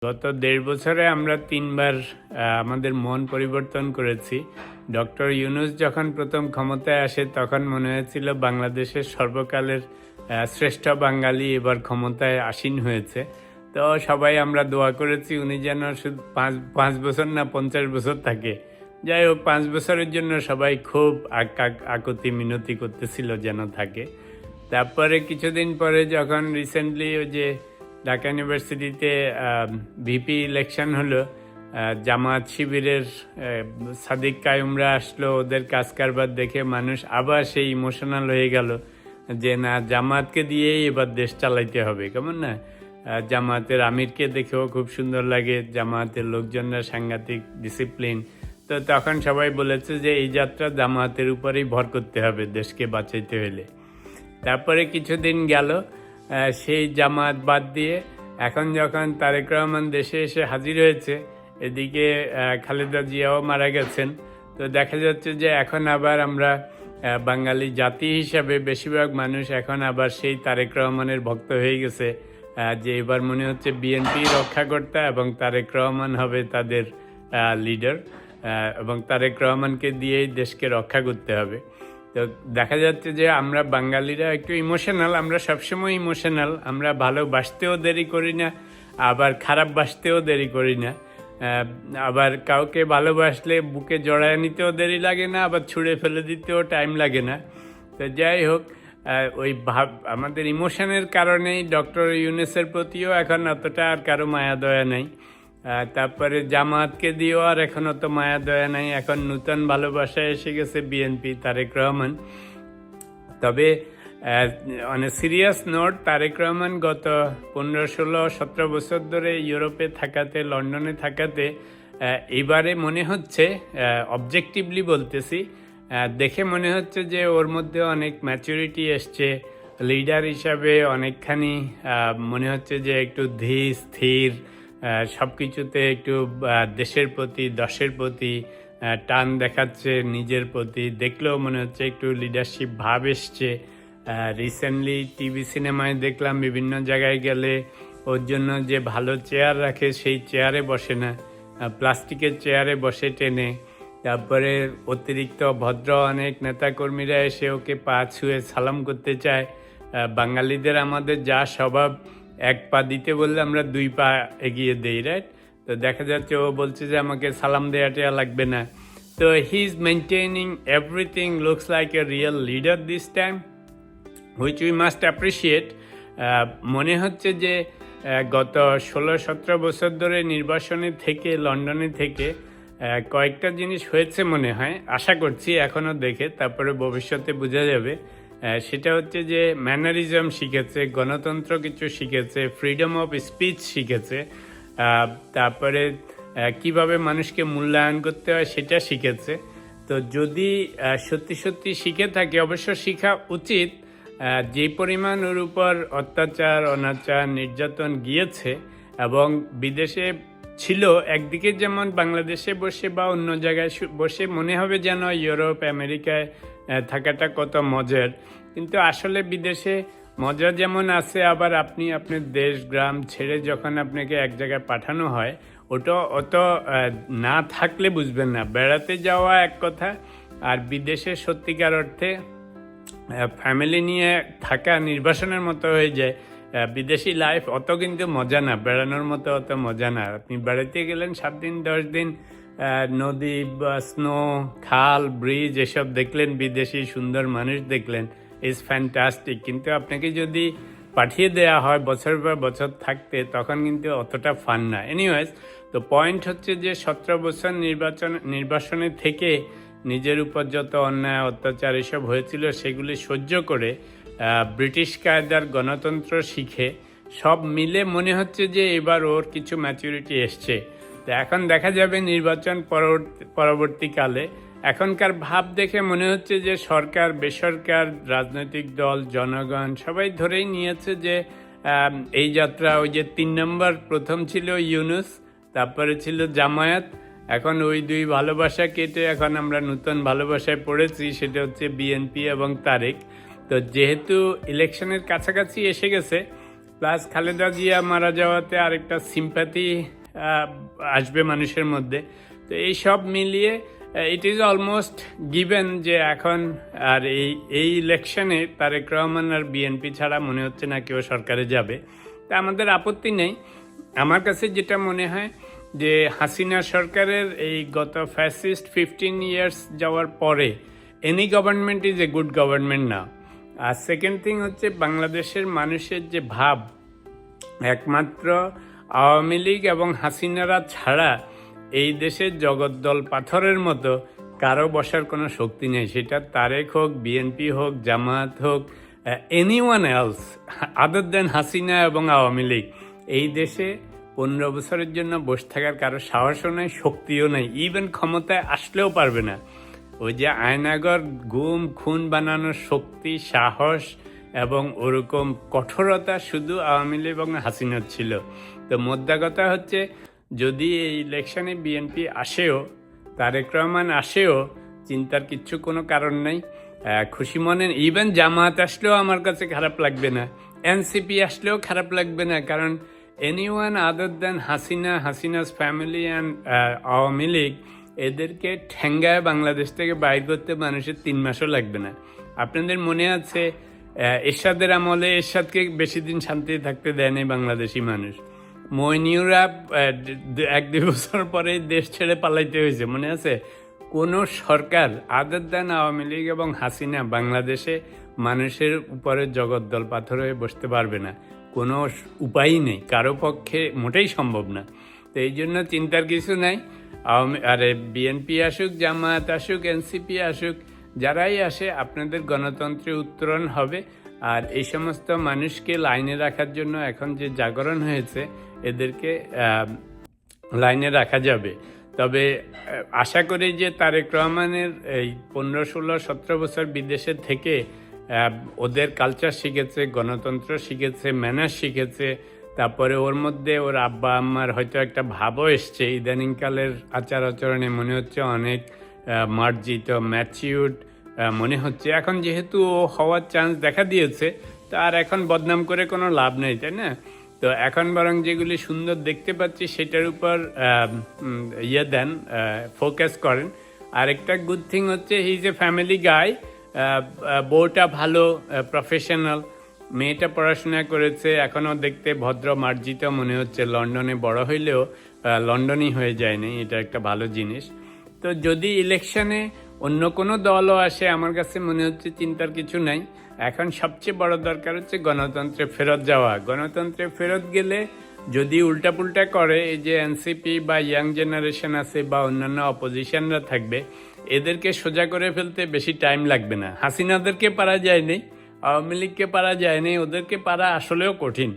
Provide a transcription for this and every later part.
গত ১.৫ বছরে আমরা ৩ বার আমাদের মন পরিবর্তন করেছি। ডক্টর ইউনূস যখন প্রথম ক্ষমতায় আসে তখন মনে হয়েছিল বাংলাদেশের সর্বকালের শ্রেষ্ঠ বাঙালি এবার ক্ষমতায় আসীন হয়েছে। তো সবাই আমরা দোয়া করেছি উনি যেন শুধু ৫ বছর না ৫০ বছর থাকে। যাই হোক ৫ বছরের জন্য সবাই খুব আকুতি মিনতি করতেছিল যেন থাকে। তারপরে কিছুদিন পরে যখন রিসেন্টলি ওই যে ঢাকা ইউনিভার্সিটিতে ভিপি ইলেকশন হলো, জামাত শিবিরের সাদিক কায়ুমরা আসলো, ওদের কাজ কারবার দেখে মানুষ আবার সেই ইমোশনাল হয়ে গেল যে না, জামাতকে দিয়েই এবার দেশ চালাইতে হবে। কেমন না, জামাতের আমিরকে দেখেও খুব সুন্দর লাগে, জামাতের লোকজনরা সাংঘাতিক ডিসিপ্লিন। তো তখন সবাই বলেছে যে এই যাত্রা জামাতের উপরেই ভর করতে হবে দেশকে বাঁচাইতে হলে। তারপরে কিছুদিন গেল, সেই জামাত বাদ দিয়ে এখন যখন তারেক রহমান দেশে এসে হাজির হয়েছে, এদিকে খালেদা জিয়াও মারা গেছেন, তো দেখা যাচ্ছে যে এখন আবার আমরা বাঙালি জাতি হিসাবে বেশিরভাগ মানুষ এখন আবার সেই তারেক রহমানের ভক্ত হয়ে গেছে, যে এবার মনে হচ্ছে বিএনপি রক্ষাকর্তা এবং তারেক রহমান হবে তাদের লিডার, এবং তারেক রহমানকে দিয়েই দেশকে রক্ষা করতে হবে। তো দেখা যাচ্ছে যে আমরা বাঙালিরা একটু ইমোশনাল, আমরা সবসময় ইমোশনাল, আমরা ভালোবাসতেও দেরি করি না, আবার খারাপ বাসতেও দেরি করি না, আবার কাউকে ভালোবাসলে বুকে জড়ায় নিতেও দেরি লাগে না, আবার ছুঁড়ে ফেলে দিতেও টাইম লাগে না। তো যাই হোক, ওই আমাদের ইমোশনের কারণেই ডক্টর ইউনূসের প্রতিও এখন অতটা আর কারো মায়া দয়া নাই। তারপরে জামাতকে দিয়েও আর এখন অত মায়া দয়া নাই, এখন নূতন ভালোবাসা এসে গেছে বিএনপি, তারেক রহমান। তবে on a serious note, Tarique Rahman গত 15, 16, 17 বছর ধরে ইউরোপে থাকাতে, লন্ডনে থাকাতে এবারে মনে হচ্ছে, অবজেক্টিভলি বলতেছি, দেখে মনে হচ্ছে যে ওর মধ্যে অনেক ম্যাচুরিটি এসছে, লিডার হিসাবে অনেকখানি মনে হচ্ছে যে একটু ধীর স্থির, সব কিছুতে একটু দেশের প্রতি, দশের প্রতি টান দেখাচ্ছে, নিজের প্রতি দেখলেও মনে হচ্ছে একটু লিডারশিপ ভাব এসছে। রিসেন্টলি টিভি সিনেমায় দেখলাম বিভিন্ন জায়গায় গেলে ওর জন্য যে ভালো চেয়ার রাখে সেই চেয়ারে বসে না, প্লাস্টিকের চেয়ারে বসে টেনে। তারপরে অতিরিক্ত ভদ্র অনেক নেতাকর্মীরা এসে ওকে পা ছুঁয়ে সালাম করতে চায়। বাঙালিদের আমাদের যা স্বভাব, এক পা দিতে বললে আমরা 2 পা এগিয়ে দেই, রাইট? তো দেখা যাচ্ছে ও বলছে যে আমাকে সালাম দেওয়াটা লাগবে না। তো he is maintaining everything, looks like a real leader this time, which we must appreciate. মনে হচ্ছে যে গত 16-17 বছর ধরে নির্বাসনে থেকে, লন্ডনে থেকে কয়েকটা জিনিস হয়েছে মনে হয়, আশা করছি এখনও দেখে, তারপরে ভবিষ্যতে বোঝা যাবে। সেটা হচ্ছে যে ম্যানারিজম শিখেছে, গণতন্ত্র কিছু শিখেছে, ফ্রিডম অফ স্পিচ শিখেছে, তারপরে কিভাবে মানুষকে মূল্যায়ন করতে হয় সেটা শিখেছে। তো যদি সত্যি সত্যি শিখে থাকে, অবশ্য শেখা উচিত, যে পরিমাণ ওর উপর অত্যাচার, অনাচার, নির্যাতন গিয়েছে এবং বিদেশে ছিল, একদিকে যেমন বাংলাদেশে বসে বা অন্য জায়গায় বসে মনে হবে যেন ইউরোপ, আমেরিকায় থাকাটা কত মজার, কিন্তু আসলে বিদেশে মজা যেমন আছে, আবার আপনি আপনার দেশ গ্রাম ছেড়ে যখন আপনাকে এক জায়গায় পাঠানো হয়, ওটা অত না থাকলে বুঝবেন না। বেড়াতে যাওয়া এক কথা, আর বিদেশে সত্যিকার অর্থে ফ্যামিলি নিয়ে থাকা নির্বাসনের মতো হয়ে যায়। বিদেশি লাইফ অত কিন্তু মজা না, বেড়ানোর মতো অত মজা না। আপনি বেড়াতে গেলেন 7 দিন 10 দিন, নদী বা স্নো, খাল, ব্রিজ এসব দেখলেন, বিদেশি সুন্দর মানুষ দেখলেন, ইজ ফ্যান্টাস্টিক। কিন্তু আপনাকে যদি পাঠিয়ে দেওয়া হয় বছর পর বছর থাকতে, তখন কিন্তু অতটা ফান না। এনিওয়েজ, তো পয়েন্ট হচ্ছে যে 17 বছর নির্বাসনে থেকে নিজের উপর যত অন্যায়, অত্যাচার এসব হয়েছিল সেগুলি সহ্য করে ব্রিটিশ কায়দার গণতন্ত্র শিখে সব মিলে মনে হচ্ছে যে এবার ওর কিছু ম্যাচুরিটি এসছে। তো এখন দেখা যাবে নির্বাচন পরবর্তীকালে। এখনকার ভাব দেখে মনে হচ্ছে যে সরকার, বেসরকার, রাজনৈতিক দল, জনগণ সবাই ধরেই নিয়েছে যে এই যাত্রা, ওই যে 3 নম্বর, প্রথম ছিল ইউনূস, তারপরে ছিল জামায়াত, এখন ওই 2 ভালোবাসা কেটে এখন আমরা নতুন ভালোবাসায় পড়েছি, সেটা হচ্ছে বিএনপি এবং তারেক। তো যেহেতু ইলেকশনের কাছাকাছি এসে গেছে, প্লাস খালেদা জিয়া মারা যাওয়াতে আরেকটা সিম্প্যাথি আসবে মানুষের মধ্যে। তো এই সব মিলিয়ে ইট ইজ অলমোস্ট গিভেন যে এখন আর এই ইলেকশনে তারেক রহমান আর বিএনপি ছাড়া মনে হচ্ছে না কেউ সরকারে যাবে। তা আমাদের আপত্তি নেই। আমার কাছে যেটা মনে হয় যে হাসিনা সরকারের এই গত ফ্যাসিস্ট 15 ইয়ার্স যাওয়ার পরে any government is a good government না। আর সেকেন্ড থিং হচ্ছে বাংলাদেশের মানুষের যে ভাব, একমাত্র আওয়ামী লীগ এবং হাসিনারা ছাড়া এই দেশের জগদ্দল পাথরের মতো কারো বসার কোনো শক্তি নেই। সেটা তারেক হোক, বিএনপি হোক, জামায়াত হোক, এনিওয়ান এলস আদার দেন হাসিনা এবং আওয়ামী লীগ। এই দেশে 15 বছরের জন্য বসে থাকার কারো সাহসও নেই, শক্তিও নেই, ইভেন ক্ষমতায় আসলেও পারবে না। ওই যে আয়নাগর গুম খুন বানানোর শক্তি, সাহস এবং ওরকম কঠোরতা শুধু আওয়ামী লীগ এবং হাসিনার ছিল। তো মোদ্দা কথা হচ্ছে, যদি এই ইলেকশনে বিএনপি আসেও, তারেক রহমান আসেও, চিন্তার কিচ্ছু কোনো কারণ নেই। খুশি মনে ইভেন জামায়াত আসলেও আমার কাছে খারাপ লাগবে না, এনসিপি আসলেও খারাপ লাগবে না, কারণ anyone other than Hasina's family and Awami League, এদেরকে ঠেঙ্গায় বাংলাদেশ থেকে বাইর করতে মানুষের 3 মাসও লাগবে না। আপনাদের মনে আছে এরশাদের আমলে এরশাদকে বেশি দিন শান্তিতে থাকতে দেয়নি বাংলাদেশি মানুষ। মইনিউরা 1-2 বছর পরে দেশ ছেড়ে পালাইতে হয়েছে, মনে আছে? কোনো সরকার আদার দেন আওয়ামী লীগ এবং হাসিনা বাংলাদেশে মানুষের উপরে জগদ্দল পাথর হয়ে বসতে পারবে না, কোনো উপায়ই নেই, কারো পক্ষে মোটেই সম্ভব না। তো এই জন্য চিন্তার কিছু নাই। আরে বিএনপি আসুক, জামায়াত আসুক, এনসিপি আসুক, যারাই আসে আপনাদের গণতন্ত্রে উত্তরণ হবে। আর এই সমস্ত মানুষকে লাইনে রাখার জন্য এখন যে জাগরণ হয়েছে, এদেরকে লাইনে রাখা যাবে। তবে আশা করি যে তারেক রহমানের এই 15, 16, 17 বছর বিদেশে থেকে ওদের কালচার শিখেছে, গণতন্ত্র শিখেছে, ম্যানার শিখেছে। তারপরে ওর মধ্যে ওর আব্বা আম্মার হয়তো একটা ভাবও এসছে, ইদানিংকালের আচার আচরণে মনে হচ্ছে অনেক মার্জিত, ম্যাচিউরড মনে হচ্ছে। এখন যেহেতু ও হওয়ার চান্স দেখা দিয়েছে, তো আর এখন বদনাম করে কোনো লাভ নেই, তাই না? তো এখন বরং যেগুলি সুন্দর দেখতে পাচ্ছি সেটার উপর দেন, ফোকাস করেন। আরেকটা গুড থিং হচ্ছে হি ইজ এ ফ্যামিলি গাই। বউটা ভালো, প্রফেশনাল, মেয়েটা পড়াশোনা করেছে, এখনও দেখতে ভদ্র মার্জিত মনে হচ্ছে। লন্ডনে বড় হইলেও লন্ডনই হয়ে যায়নি, এটা একটা ভালো জিনিস। তো যদি ইলেকশনে অন্য কোনো দলও আসে, আমার কাছে মনে হচ্ছে চিন্তার কিছু নাই। এখন সবচেয়ে বড় দরকার হচ্ছে গণতন্ত্রে ফেরত যাওয়া। গণতন্ত্রে ফেরত গেলে যদি উল্টাপুল্টা করে, এই যে এনসিপি বা ইয়াং জেনারেশন আছে বা অন্যান্য অপোজিশনরা থাকবে, এদেরকে সোজা করে ফেলতে বেশি টাইম লাগবে না। হাসিনাদেরকে পারা যায়নি, আওয়ামী লীগকে পারা যায়নি, ওদেরকে পারা আসলেও কঠিন।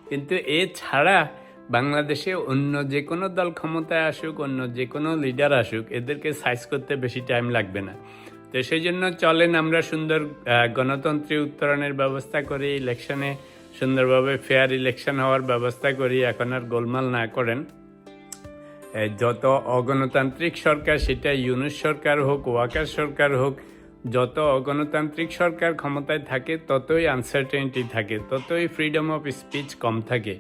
কিন্তু এছাড়া বাংলাদেশে অন্য যে কোনো দল ক্ষমতায় আসুক, অন্য যে কোনো লিডার আসুক, এদেরকে সাইজ করতে বেশি টাইম লাগবে না। তো সেই জন্য চলেন আমরা সুন্দর গণতন্ত্রে উত্তরণের ব্যবস্থা করি, ইলেকশনে সুন্দরভাবে ফেয়ার ইলেকশন হওয়ার ব্যবস্থা করি। এখন আর গোলমাল না করেন। যত অগণতান্ত্রিক সরকার, সেটা ইউনূস সরকার হোক, ওয়াকার সরকার হোক, যত অগণতান্ত্রিক সরকার ক্ষমতায় থাকে ততই আনসার্টেনিটি থাকে, ততই ফ্রিডম অফ স্পিচ কম থাকে।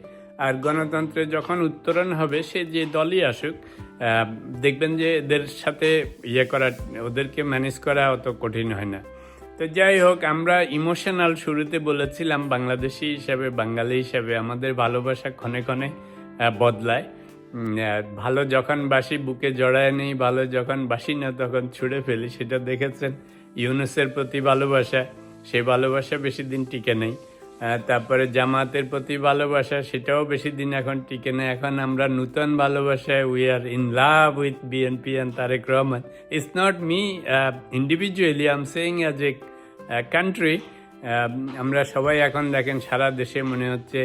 আর গণতন্ত্রে যখন উত্তরণ হবে, সে যে দলই আসুক, দেখবেন যে এদের সাথে করা, ওদেরকে ম্যানেজ করা অত কঠিন হয় না। তো যাই হোক, আমরা ইমোশনাল শুরুতে বলেছিলাম, বাংলাদেশি হিসাবে, বাঙালি হিসাবে আমাদের ভালোবাসা ক্ষণে ক্ষণে বদলায়। ভালো যখন বাসি বুকে জড়ায় নেই, ভালো যখন বাসি না তখন ছুঁড়ে ফেলি। সেটা দেখেছেন ইউনূসের প্রতি ভালোবাসা, সে ভালোবাসা বেশি দিন টিকে নেই। তারপরে জামাতের প্রতি ভালোবাসা, সেটাও বেশি দিন এখন টিকে নেই। এখন আমরা নূতন ভালোবাসায়, we are in love with BNP and Tarique Rahman. It's not me individually, I am saying as a country. আমরা সবাই এখন দেখেন সারা দেশে মনে হচ্ছে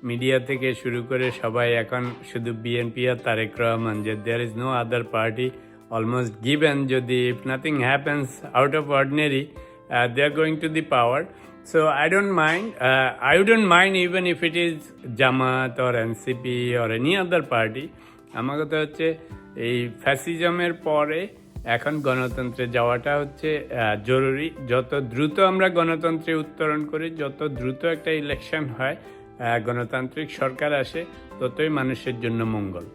মিডিয়া থেকে শুরু করে সবাই এখন শুধু বিএনপি আর তারেক রহমান, যে there is no other party almost given. যদি if nothing happens out of ordinary, they are going to the power. So I don't mind. I wouldn't mind even if it is Jamaat or NCP or any other party. আমার কথা হচ্ছে এই ফ্যাসিজমের পরে এখন গণতন্ত্রে যাওয়াটা হচ্ছে জরুরি। যত দ্রুত আমরা গণতন্ত্রে উত্তরণ করি, যত দ্রুত একটা ইলেকশন হয়, গণতান্ত্রিক সরকার আসে ততই মানুষের জন্য মঙ্গল।